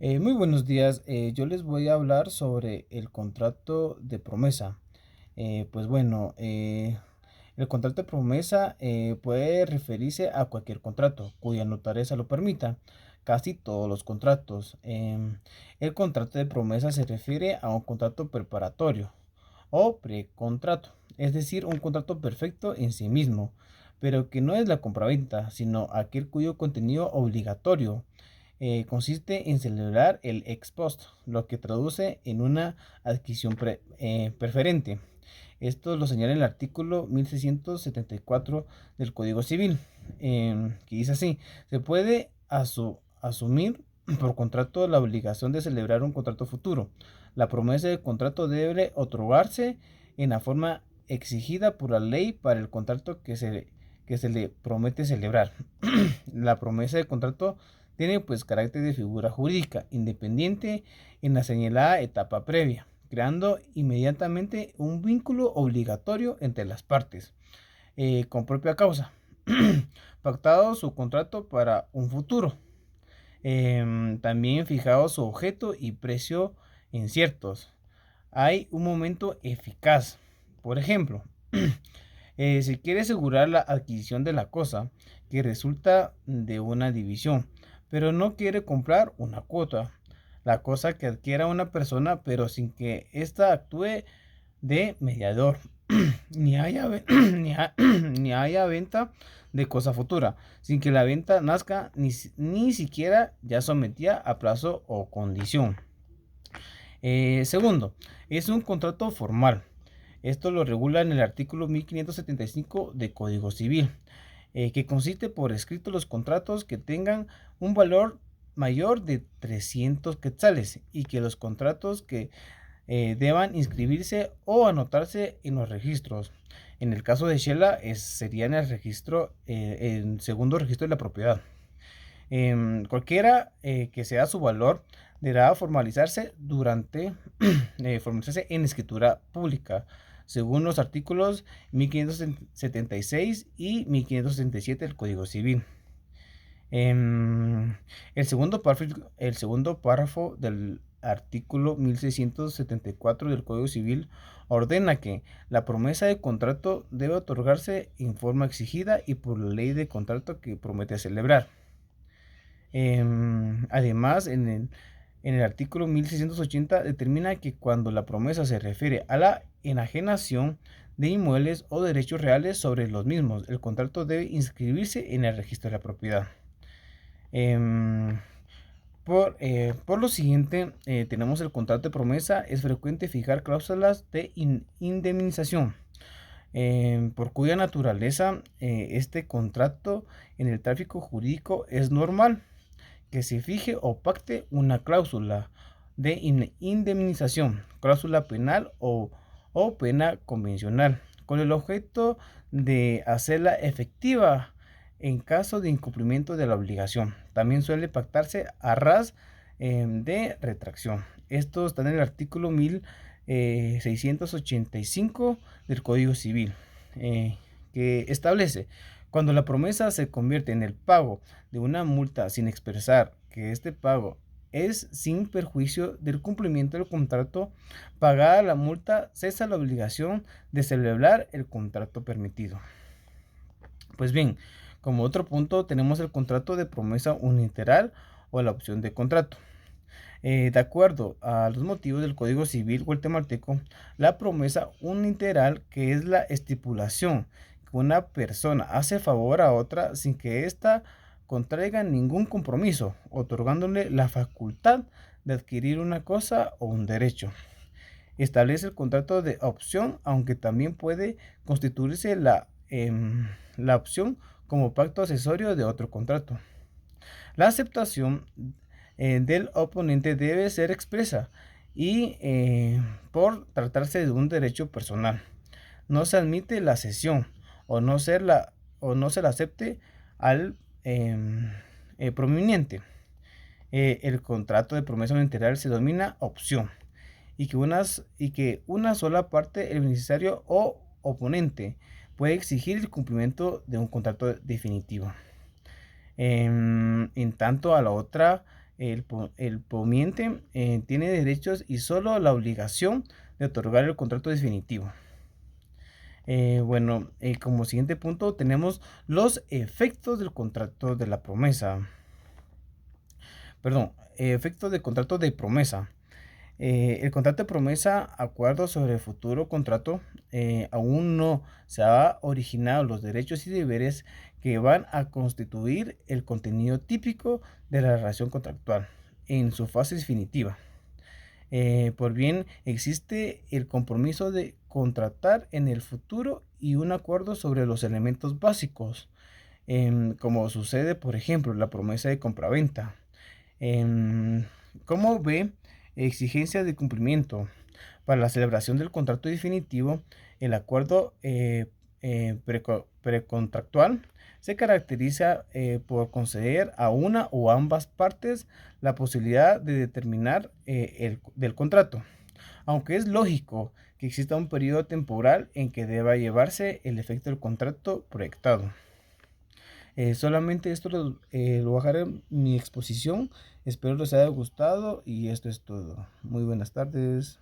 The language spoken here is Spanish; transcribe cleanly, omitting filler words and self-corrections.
Muy buenos días. Yo les voy a hablar sobre el contrato de promesa. Pues bueno, el contrato de promesa puede referirse a cualquier contrato cuya notaría lo permita. Casi todos los contratos. El contrato de promesa se refiere a un contrato preparatorio o precontrato, es decir, un contrato perfecto en sí mismo, pero que no es la compraventa, sino aquel cuyo contenido obligatorio consiste en celebrar el ex post, lo que traduce en una adquisición preferente. Esto lo señala el artículo 1674 del Código Civil, que dice así: se puede asumir por contrato la obligación de celebrar un contrato futuro. La promesa de contrato debe otorgarse en la forma exigida por la ley para el contrato que se le promete celebrar. La promesa de contrato tiene pues carácter de figura jurídica independiente en la señalada etapa previa, creando inmediatamente un vínculo obligatorio entre las partes, con propia causa, pactado su contrato para un futuro, también fijado su objeto y precio inciertos. Hay un momento eficaz. Por ejemplo, se quiere asegurar la adquisición de la cosa que resulta de una división, pero no quiere comprar una cuota. La cosa que adquiera una persona, pero sin que ésta actúe de mediador, ni haya, ni haya venta de cosa futura, sin que la venta nazca ni siquiera ya sometida a plazo o condición. Segundo, es un contrato formal. Esto lo regula en el artículo 1575 de Código Civil, que consiste por escrito los contratos que tengan un valor mayor de 300 quetzales y que los contratos que deban inscribirse o anotarse en los registros. En el caso de Shela sería en el registro, el segundo registro de la propiedad. Cualquiera que sea su valor deberá formalizarse en escritura pública, según los artículos 1576 y 1577 del Código Civil. Em, el segundo párrafo del artículo 1674 del Código Civil ordena que la promesa de contrato debe otorgarse en forma exigida y por la ley de contrato que promete celebrar. Además, en el artículo 1680 determina que cuando la promesa se refiere a la enajenación de inmuebles o derechos reales sobre los mismos, el contrato debe inscribirse en el registro de la propiedad. Em, por lo siguiente, tenemos el contrato de promesa. Es frecuente fijar cláusulas de indemnización, por cuya naturaleza este contrato en el tráfico jurídico es normal que se fije o pacte una cláusula de indemnización, cláusula penal o pena convencional, con el objeto de hacerla efectiva en caso de incumplimiento de la obligación. También suele pactarse a ras de retracción. Esto está en el artículo 1685 del Código Civil, que establece: cuando la promesa se convierte en el pago de una multa sin expresar que este pago es sin perjuicio del cumplimiento del contrato, pagada la multa, cesa la obligación de celebrar el contrato permitido. Pues bien, como otro punto tenemos el contrato de promesa unilateral o la opción de contrato. De acuerdo a los motivos del Código Civil guatemalteco, la promesa unilateral, que es la estipulación que una persona hace favor a otra sin que ésta contraiga ningún compromiso, otorgándole la facultad de adquirir una cosa o un derecho. Establece el contrato de opción, aunque también puede constituirse la opción como pacto accesorio de otro contrato. La aceptación del oponente debe ser expresa y, por tratarse de un derecho personal, no se admite la cesión o no se la acepte al prominente. El contrato de promesa unilateral se denomina opción y que una sola parte, el beneficiario o oponente, puede exigir el cumplimiento de un contrato definitivo. En tanto a la otra, el poniente tiene derechos y solo la obligación de otorgar el contrato definitivo. Bueno, como siguiente punto tenemos los efectos del contrato de la promesa. Perdón, efectos del contrato de promesa. El contrato de promesa, acuerdo sobre el futuro contrato, aún no se ha originado los derechos y deberes que van a constituir el contenido típico de la relación contractual en su fase definitiva. Por bien, existe el compromiso de contratar en el futuro y un acuerdo sobre los elementos básicos, como sucede, por ejemplo, la promesa de compraventa. Em, ¿Cómo ve? Exigencias de cumplimiento. Para la celebración del contrato definitivo, el acuerdo precontractual se caracteriza por conceder a una o ambas partes la posibilidad de determinar del contrato, aunque es lógico que exista un periodo temporal en que deba llevarse el efecto del contrato proyectado. Solamente esto lo voy a dejar en mi exposición. Espero les haya gustado y esto es todo. Muy buenas tardes.